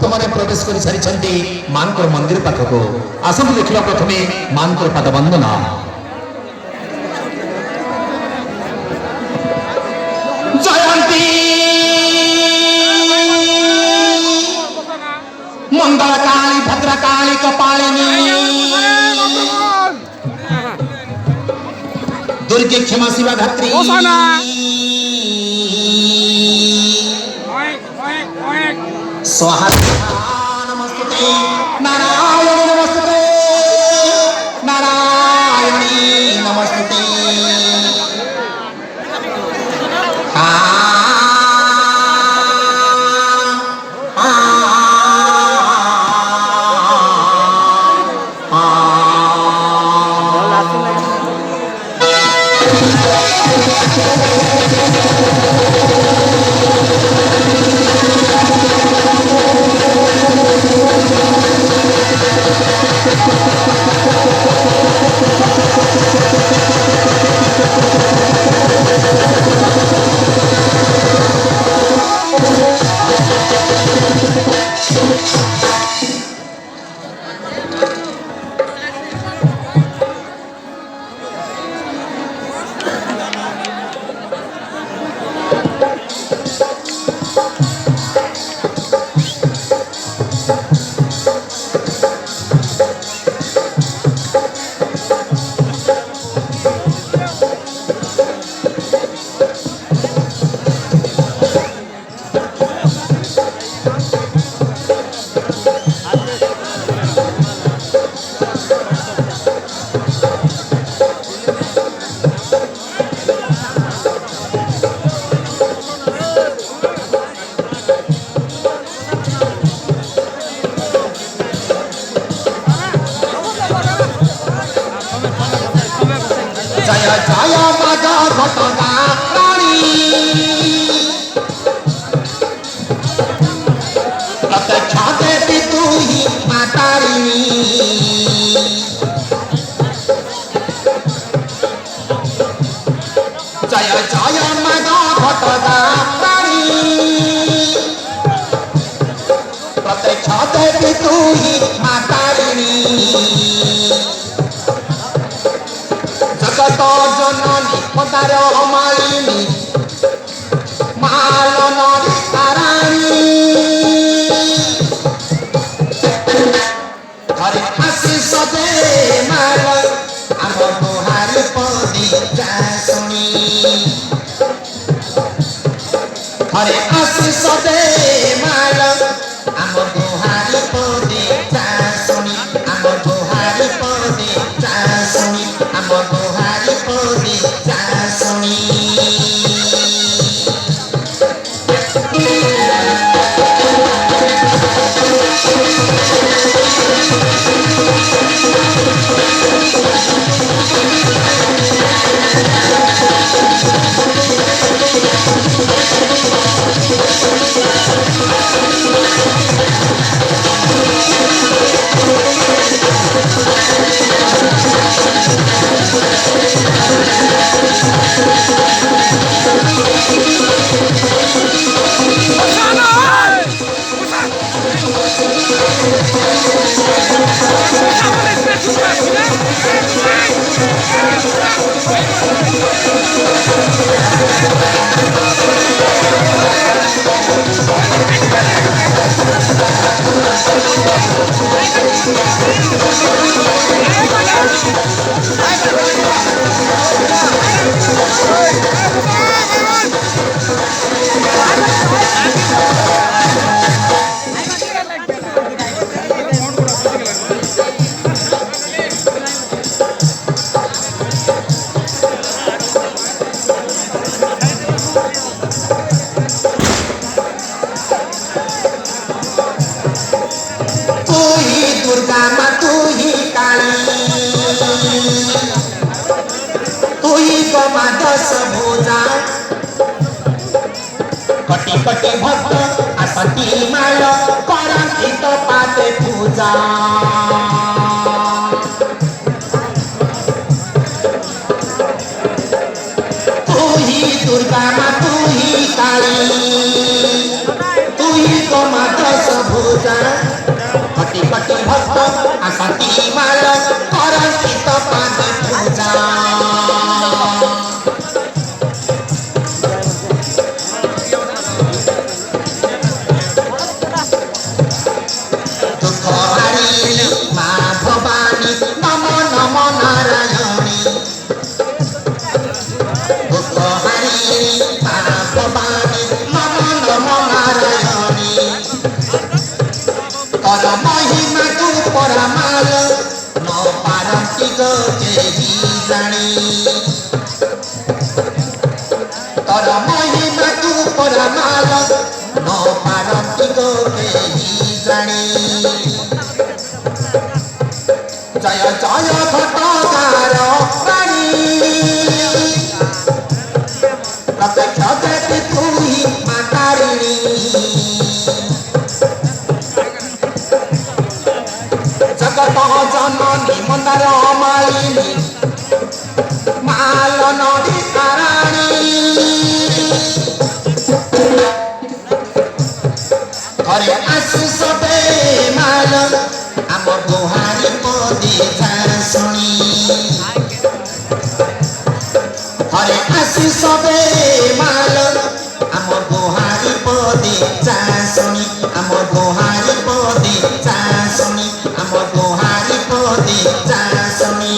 भक्तମାନେ प्रवेश କରି ସାରିଛନ୍ତି ମାଙ୍କର ମନ୍ଦିର ପାଖକୁ। ଆସନ୍ତୁ ଦେଖିବା ପ୍ରଥମେ ମାଙ୍କର ପାଦ ବନ୍ଦନା। ଜୟନ୍ତୀ मंगल काली भद्रकाली कपालिनी दुर्गे क्षमा शिवा धात्री स्वाहा नमस्ते नारायण नमस्ते नारायणी नमस्ते जय जय माता घटना रानी प्रत्यक्षा देवी तू ही माता रानी जय जय माता घटना रानी प्रत्यक्षा देवी तू ही माता रानी जगत जननी पदार मालिनी मालन ताराणी हरे आशीष दे माल आम बुहारी पदी जासुनी हरे आशीष दे माल आम बुहारी पदी जासुनी आम बुहारी पदी जासुनी आम बुहारी पदी जासुनी दुर्गा माँ तू ही काली तू ही गमा दस भुजा कटी कटी भक्त आसती माल करती तो पाते पूजा तू ही दुर्गा माँ तू ही काली तू ही गमा दस भुजा आसती माल करती तो पादे पूजा दुख हारी माँ भवानी नमो नमो नारायणी दुख हारी माँ भवानी नमो नमो नारायणी कर महिमा तू परमाल न पारती गो जेहि जानी कर महिमा तू परमाल न पारती गो जेहि जानी जय जय घटकार रानी प्रत्यक्ष देवी तू ही माँ तारिणी जगत जननी मंदार मालिनी माल नदी ताराणी घरे आसु सबे माल आम गुहारी पदे शुणी घरे आसु सबे माल आम गुहारी पदे शुणी आम गुहारी पदे शुणी आम गुहारी पदे शुणी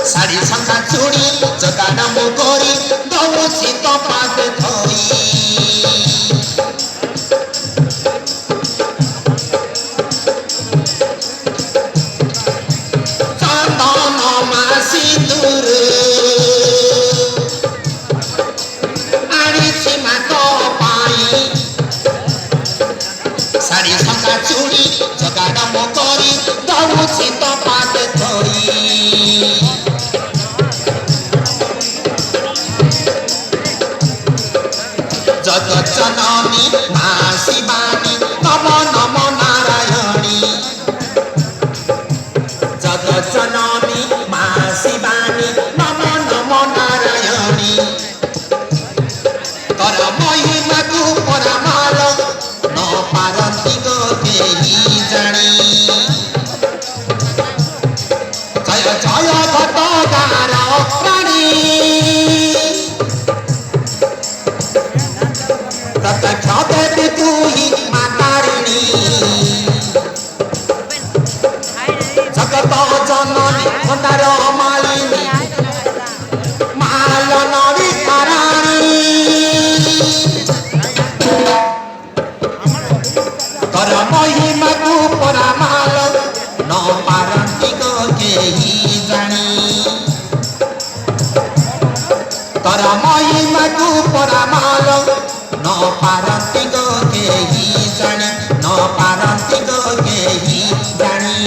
साड़ी संगा चूड़ी जगाना मुगोरी दौसी तो पाद धोई चंदन मासी दूर आड़ी सीमा तो पाई साड़ी संगा चूड़ी जगाना मुगोरी दौसी तो पाद धोई जगत जननी माँ शिवानी नमो नमो नारायणी जगत जननी माँ शिवानी नमो नमो नारायणी कर महिमा तू केही जानी जय जय घट गार प्राणी प्रत्यक्ष देवी तू ही मातारिणी जगत जननी मंदार मालिनी मालनरी ताराणी तर महिमा को परामाल न पारंती को केही जानी तर महिमा को परामाल न पारंती को केही जानी न पारंती को केही जानी